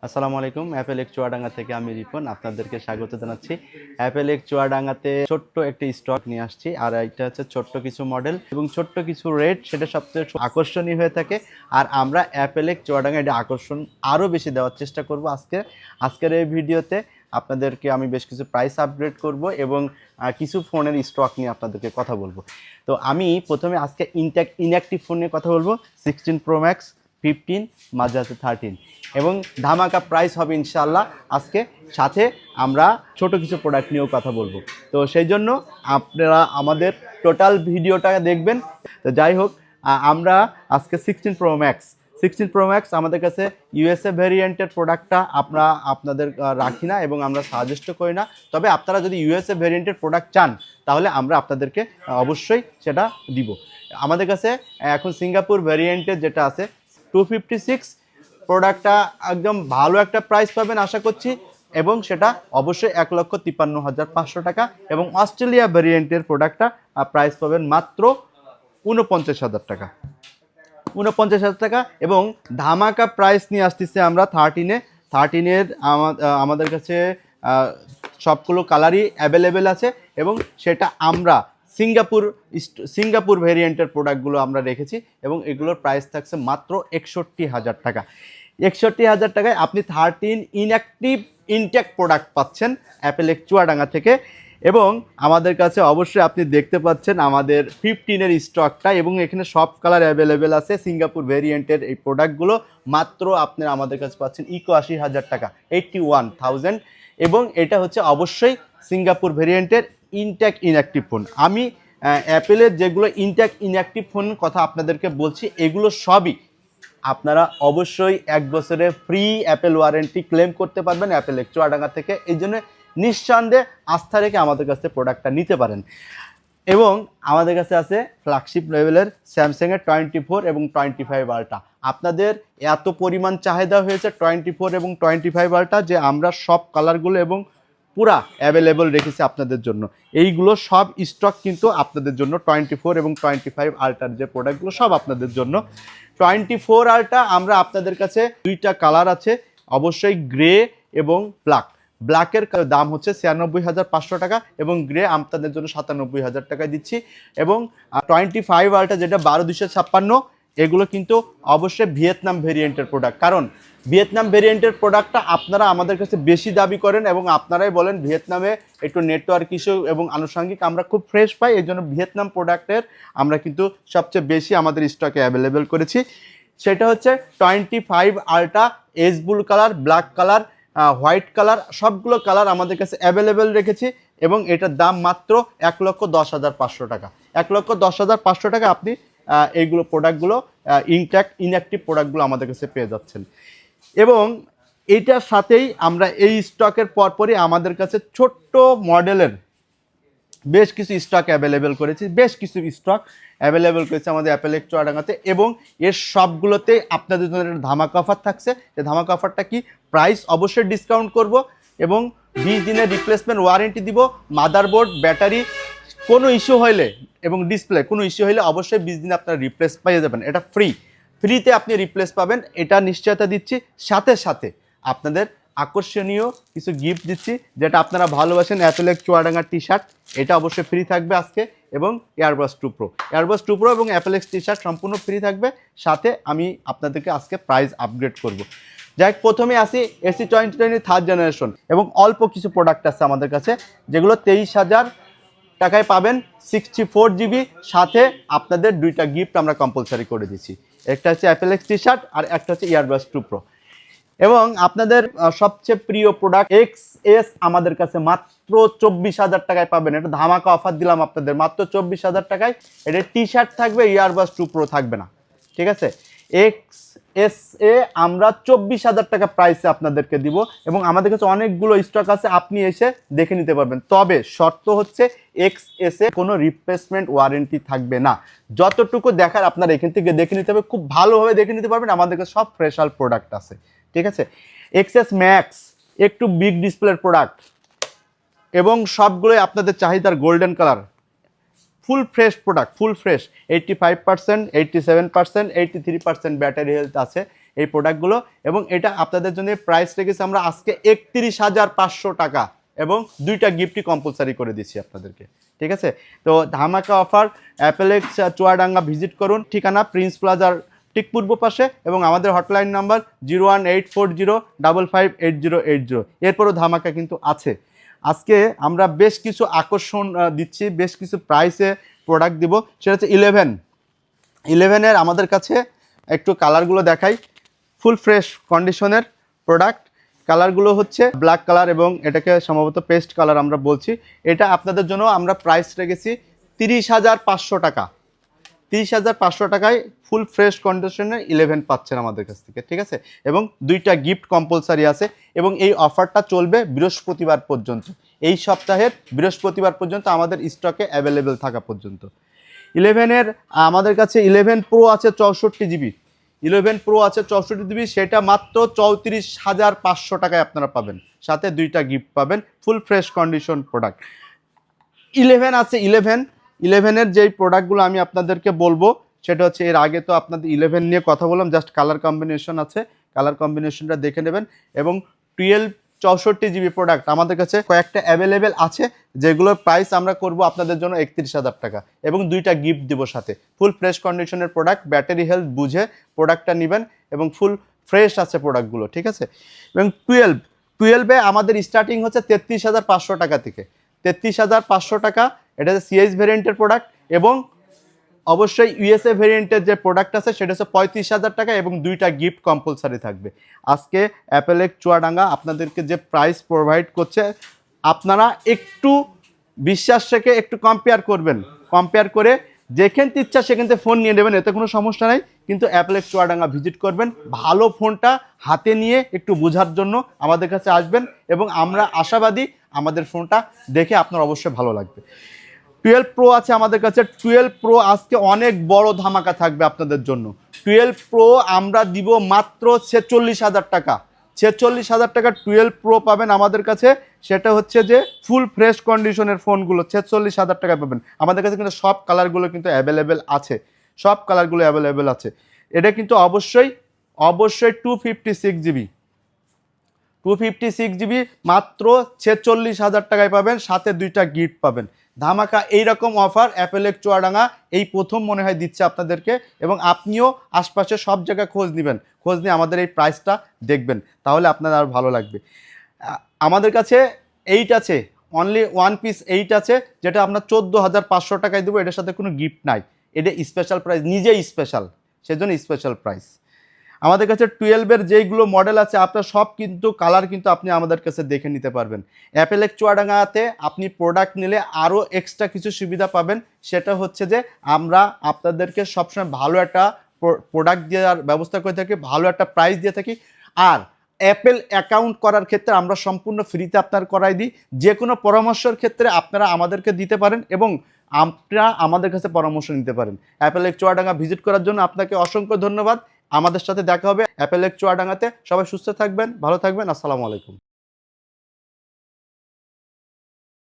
আসসালামু আলাইকুম। অ্যাপেলেক চুয়াডাঙ্গা থেকে আমি রিপন আপনাদেরকে স্বাগত জানাচ্ছি। অ্যাপেলেক চুয়াডাঙ্গাতে ছোট্ট একটি স্টক নিয়ে আসছি, আর এটা হচ্ছে ছোট্ট কিছু মডেল এবং ছোট্ট কিছু রেট, সেটা সবচেয়ে আকর্ষণীয় হয়ে থাকে। আর আমরা অ্যাপেলেক চুয়াডাঙ্গা এটা আকর্ষণ আরও বেশি দেওয়ার চেষ্টা করব। আজকের এই ভিডিওতে আপনাদেরকে আমি বেশ কিছু প্রাইস আপগ্রেড করব এবং কিছু ফোনের স্টক নিয়ে আপনাদেরকে কথা বলবো। তো আমি প্রথমে আজকে ইনঅ্যাক্টিভ ফোন নিয়ে কথা বলবো। 16 প্রো ম্যাক্স, 15, মাঝে আছে 13 এবং ধামাকা প্রাইস হবে ইনশাআল্লাহ আজকে। সাথে আমরা ছোট কিছু প্রোডাক্ট নিয়েও কথা বলবো। তো সেই জন্য আপনারা আমাদের টোটাল ভিডিওটা দেখবেন। তো যাই হোক, আমরা আজকে 16 প্রো ম্যাক্স আমাদের কাছে ইউএসএ ভ্যারিয়েন্টের প্রোডাক্টটা আপনাদের রাখি না এবং আমরা সাজেস্টও করি না। তবে আপনারা যদি ইউএসএ ভ্যারিয়েন্টের প্রোডাক্ট চান তাহলে আমরা আপনাদেরকে অবশ্যই সেটা দিব। আমাদের কাছে এখন সিঙ্গাপুর ভ্যারিয়েন্টের যেটা আছে 256 প্রোডাক্টটা একদম ভালো একটা প্রাইস পাবেন আশা করছি, এবং সেটা অবশ্যই 1,53,500 টাকা। এবং অস্ট্রেলিয়া ভ্যারিয়েন্টের প্রোডাক্টটা প্রাইস পাবেন মাত্র 49,000 টাকা। 49,000 টাকা এবং ধামাকা প্রাইস নিয়ে আসতেছে আমরা 13-এর আমাদের কাছে সবগুলো কালারই অ্যাভেলেবেল আছে এবং সেটা আমরা সিঙ্গাপুর ভেরিয়েন্টের প্রোডাক্টগুলো আমরা রেখেছি এবং এগুলোর প্রাইস থাকছে মাত্র 61,000 টাকা। 61,000 টাকায় আপনি 13 ইনট্যাক্ট প্রোডাক্ট পাচ্ছেন অ্যাপেলেক চুয়াডাঙ্গা থেকে। এবং আমাদের কাছে অবশ্যই আপনি দেখতে পাচ্ছেন আমাদের 15-এর স্টকটা, এবং এখানে সব কালার অ্যাভেলেবেল আছে। সিঙ্গাপুর ভেরিয়েন্টের এই প্রোডাক্টগুলো মাত্র আপনারা আমাদের কাছে পাচ্ছেন 81,000 টাকা, 81,000। এবং এটা হচ্ছে অবশ্যই সিঙ্গাপুর ভেরিয়েন্টের ইনঅ্যাক্টিভ ফোন। আমি অ্যাপেলের যেগুলো ইনঅ্যাক্টিভ ফোন কথা আপনাদেরকে বলছি, এগুলো সবই আপনারা অবশ্যই 1 বছরের ফ্রি অ্যাপেল ওয়ারেন্টি ক্লেম করতে পারবেন অ্যাপেলেক চুয়াডাঙ্গা থেকে। এই জন্য নিঃসন্দেহে আস্থা রেখে আমাদের কাছে প্রোডাক্টটা নিতে পারেন। এবং আমাদের কাছে আছে ফ্ল্যাগশিপ লেভেলের স্যামসাংয়ের 24 এবং 25 আলট্রা। আপনাদের এত পরিমাণ চাহিদা হয়েছে 24 এবং 25 আলট্রা যে আমরা সব কালারগুলো এবং পুরা অ্যাভেলেবল রেখেছি আপনাদের জন্য। এইগুলো সব স্টক কিন্তু আপনাদের জন্য 24 এবং 25 আলট্রার যে প্রোডাক্টগুলো সব আপনাদের জন্য। 24 আলট্রা আমরা আপনাদের কাছে দুইটা কালার আছে, অবশ্যই গ্রে এবং ব্ল্যাকের দাম হচ্ছে 96,500 টাকা এবং গ্রে আপনাদের জন্য 97,000 টাকায় দিচ্ছি। এবং 25 আলট্রা যেটা 12,256, এগুলো কিন্তু অবশ্যই ভিয়েতনাম ভেরিয়েন্টের প্রোডাক্ট। কারণ ভিয়েতনাম ভেরিয়েন্টের প্রোডাক্টটা আপনারা আমাদের কাছে বেশি দাবি করেন এবং আপনারাই বলেন ভিয়েতনামে একটু নেটওয়ার্ক ইস্যু এবং আনুষঙ্গিক আমরা খুব ফ্রেশ পাই, এই জন্য ভিয়েতনাম প্রোডাক্টের আমরা কিন্তু সবচেয়ে বেশি আমাদের স্টকে অ্যাভেলেবেল করেছি। সেটা হচ্ছে 25 ultra, S blue colour, black colour, white colour, সবগুলো কালার আমাদের কাছে অ্যাভেলেবেল রেখেছি এবং এটার দাম মাত্র 1,10,500 টাকা। 1,10,500 টাকা আপনি এইগুলো প্রোডাক্টগুলো ইনঅ্যাক্টিভ প্রোডাক্টগুলো আমাদের কাছে পেয়ে যাচ্ছেন। এবং এইটার সাথেই আমরা এই স্টকের পরপরই আমাদের কাছে ছোট্ট মডেলের বেশ কিছু স্টক অ্যাভেলেবেল করেছি আমাদের অ্যাপেলেক চুয়াডাঙ্গাতে। এবং এর সবগুলোতে আপনাদের জন্য একটা ধামাকা অফার থাকছে। যে ধামাকা অফারটা কি, প্রাইস অবশ্যই ডিসকাউন্ট করব এবং 20 দিনের রিপ্লেসমেন্ট ওয়ারেন্টি দিব। মাদারবোর্ড, ব্যাটারি কোনো ইস্যু হইলে এবং ডিসপ্লে কোনো ইস্যু হইলে অবশ্যই 20 দিনে আপনারা রিপ্লেস পেয়ে যাবেন। এটা ফ্রিতে আপনি রিপ্লেস পাবেন, এটা নিশ্চয়তা দিচ্ছি। সাথে সাথে আপনাদের আকর্ষণীয় কিছু গিফট দিচ্ছি, যেটা আপনারা ভালোবাসেন। অ্যাপেলেক চুয়াডাঙ্গার টি শার্ট, এটা অবশ্যই ফ্রি থাকবে আজকে। এবং এয়ারবাস 2 প্রো এবং অ্যাপেলেক্স টি শার্ট সম্পূর্ণ ফ্রি থাকবে। সাথে আমি আপনাদেরকে আজকে প্রাইস আপগ্রেড করব। যাই প্রথমে আসি AC2020 থার্ড জেনারেশন, এবং অল্প কিছু প্রোডাক্ট আছে আমাদের কাছে যেগুলো 23,000 টাকায় পাবেন। 64 জিবি, সাথে আপনাদের দুইটা গিফট আমরা কম্পালসারি করে দিচ্ছি। একটা হচ্ছে অ্যাপেলেক্স টি শার্ট আর একটা হচ্ছে এয়ারবাস 2 প্রো। এবং আপনাদের সবচেয়ে প্রিয় প্রোডাক্ট XS আমাদের কাছে মাত্র 24,000 টাকায় পাবেন। এটা ধামাকা অফার দিলাম আপনাদের, মাত্র 24,000 টাকায়। এটা টি শার্ট থাকবে, ইয়ারবাস 2 প্রো থাকবে না, ঠিক আছে। XSA আমরা 24,000 টাকা প্রাইসে আপনাদেরকে দিব এবং আমাদের কাছে অনেকগুলো স্টক আছে, আপনি এসে দেখে নিতে পারবেন। তবে শর্ত হচ্ছে XSA কোনো রিপ্লেসমেন্ট ওয়ারেন্টি থাকবে না। যতটুকু দেখার আপনারা এখান থেকে দেখে নিতে হবে, খুব ভালোভাবে দেখে নিতে পারবেন। আমাদের কাছে সব ফ্রেশাল প্রোডাক্ট আছে, ঠিক আছে। XS ম্যাক্স একটু বিগ ডিসপ্লের প্রোডাক্ট এবং সবগুলোই আপনাদের চাহিদার golden colour, full fresh product, full fresh. 85%, 87%, 83% battery health আছে এই প্রোডাক্টগুলো। এবং এটা আপনাদের জন্য প্রাইস রেখেছি আমরা আজকে 31,500 টাকা, এবং 2টা গিফটই কম্পালসারি করে দিচ্ছি আপনাদেরকে, ঠিক আছে। তো ধামাকা অফার, অ্যাপেলেক্স চুয়াডাঙ্গা ভিজিট করুন, ঠিকানা প্রিন্স প্লাজার ঠিক পূর্ব পাশে, এবং আমাদের হটলাইন নাম্বার 01840558080। এরপরও ধামাকা কিন্তু আছে। আজকে আমরা বেশ কিছু আকর্ষণ দিচ্ছি, বেশ কিছু প্রাইসে প্রোডাক্ট দিব। সেটা হচ্ছে 11-এর আমাদের কাছে একটু কালারগুলো দেখাই, ফুল ফ্রেশ কন্ডিশনের প্রোডাক্ট। কালারগুলো হচ্ছে ব্ল্যাক কালার এবং এটাকে সম্ভবত পেস্ট কালার আমরা বলছি। এটা আপনাদের জন্য আমরা প্রাইস রেখেছি 30,500 টাকা। 30,500 টাকায় ফুল ফ্রেশ কন্ডিশনের 11 পাচ্ছেন আমাদের কাছ থেকে, ঠিক আছে। এবং 2টা গিফট কম্পালসারি আছে, এবং এই অফারটা চলবে বৃহস্পতিবার পর্যন্ত, এই সপ্তাহের বৃহস্পতিবার পর্যন্ত আমাদের স্টকে অ্যাভেলেবেল থাকা পর্যন্ত। 11-এর আমাদের কাছে 11 প্রো আছে 64 জিবি, 11 প্রো আছে 64 জিবি, সেটা মাত্র 34,500 টাকায় আপনারা পাবেন, সাথে 2টা গিফট পাবেন, ফুল ফ্রেশ কন্ডিশন প্রোডাক্ট। 11 আছে, 11-এর যেই প্রোডাক্টগুলো আমি আপনাদেরকে বলবো সেটা হচ্ছে, এর আগে তো আপনাদের 11 নিয়ে কথা বললাম, জাস্ট কালার কম্বিনেশন আছে, কালার কম্বিনেশনটা দেখে নেবেন। এবং 12 64 জিবি প্রোডাক্ট আমাদের কাছে কয়েকটা অ্যাভেলেবেল আছে, যেগুলোর প্রাইস আমরা করব আপনাদের জন্য 31,000 টাকা, এবং 2টা গিফট দিব সাথে। ফুল ফ্রেশ কন্ডিশনের প্রোডাক্ট, ব্যাটারি হেলথ বুঝে প্রোডাক্টটা নেবেন, এবং ফুল ফ্রেশ আছে প্রোডাক্টগুলো, ঠিক আছে। এবং 12-এ আমাদের স্টার্টিং হচ্ছে 33,500 টাকা থেকে, 33,500 টাকা। এটা হচ্ছে সিএইচ ভেরিয়েন্টের প্রোডাক্ট, এবং অবশ্যই ইউএসএ ভেরিয়েন্টের যে প্রোডাক্ট আছে সেটা হচ্ছে 35,000 টাকা, এবং 2টা গিফট কম্পালসারি থাকবে। আজকে অ্যাপেলেক্স চুয়াডাঙ্গা আপনাদেরকে যে প্রাইস প্রোভাইড করছে, আপনারা একটু বিশ্বাস রেখে একটু কম্পেয়ার করবেন, কম্পেয়ার করে যেখান ইচ্ছা সেখান থেকে ফোন নিয়ে নেবেন, এতে কোনো সমস্যা নাই। কিন্তু অ্যাপেলেক্স চুয়াডাঙ্গা ভিজিট করবেন, ভালো ফোনটা হাতে নিয়ে একটু বোঝার জন্য আমাদের কাছে আসবেন, এবং আমরা আশাবাদী আমাদের ফোনটা দেখে আপনার অবশ্যই ভালো লাগবে। 12 প্রো আছে আমাদের কাছে, 12 প্রো আজকে অনেক বড় ধামাকা থাকবে আপনাদের জন্য। 12 প্রো আমরা দিব মাত্র 46,000 টাকা, 46,000 টাকা 12 প্রো পাবেন আমাদের কাছে। সেটা হচ্ছে যে ফুল ফ্রেশ কন্ডিশনের ফোনগুলো 46,000 টাকা পাবেন আমাদের কাছে। কিন্তু সব কালারগুলো কিন্তু অ্যাভেলেবেল আছে, সব কালারগুলো অ্যাভেলেবেল আছে। এটা কিন্তু অবশ্যই 256 জিবি, 256 জিবি মাত্র 46,000 টাকায় পাবেন, সাথে 2টা গিফট পাবেন। ধামাকা এইরকম অফার অ্যাপেলেক্স চুয়াডাঙ্গা এই প্রথম মনে হয় দিচ্ছে আপনাদেরকে, এবং আপনিও আশপাশে সব জায়গায় খোঁজ নেবেন, খোঁজ নিয়ে আমাদের এই প্রাইসটা দেখবেন, তাহলে আপনার আর ভালো লাগবে। আমাদের কাছে 8 আছে, অনলি 1 পিস 8 আছে, যেটা আমরা 14,500 টাকায় দেবো। এটার সাথে কোনো গিফট নাই, এটা স্পেশাল প্রাইস, নিজেই স্পেশাল, সেজন্য স্পেশাল প্রাইস। আমাদের কাছে 12-এর যেইগুলো মডেল আছে আপনার সব কিন্তু কালার কিন্তু আপনি আমাদের কাছে দেখে নিতে পারবেন। অ্যাপেলেক্স চুয়াডাঙ্গাতে আপনি প্রোডাক্ট নিলে আরও এক্সট্রা কিছু সুবিধা পাবেন, সেটা হচ্ছে যে আমরা আপনাদেরকে সবসময় ভালো একটা প্রোডাক্ট দেওয়ার ব্যবস্থা করে থাকি, ভালো একটা প্রাইস দিয়ে থাকি। আর অ্যাপেল অ্যাকাউন্ট করার ক্ষেত্রে আমরা সম্পূর্ণ ফ্রিতে আপনার করাই দিই। যে কোনো পরামর্শের ক্ষেত্রে আপনারা আমাদেরকে দিতে পারেন, এবং আপনারা আমাদের কাছে পরামর্শ নিতে পারেন। অ্যাপেলেক্স চুয়াডাঙ্গা ভিজিট করার জন্য আপনাকে অসংখ্য ধন্যবাদ। আমাদের সাথে দেখা হবে অ্যাপেলেক্স চুয়াডাঙ্গাতে। সবাই সুস্থ থাকবেন, ভালো থাকবেন। আসসালামু আলাইকুম।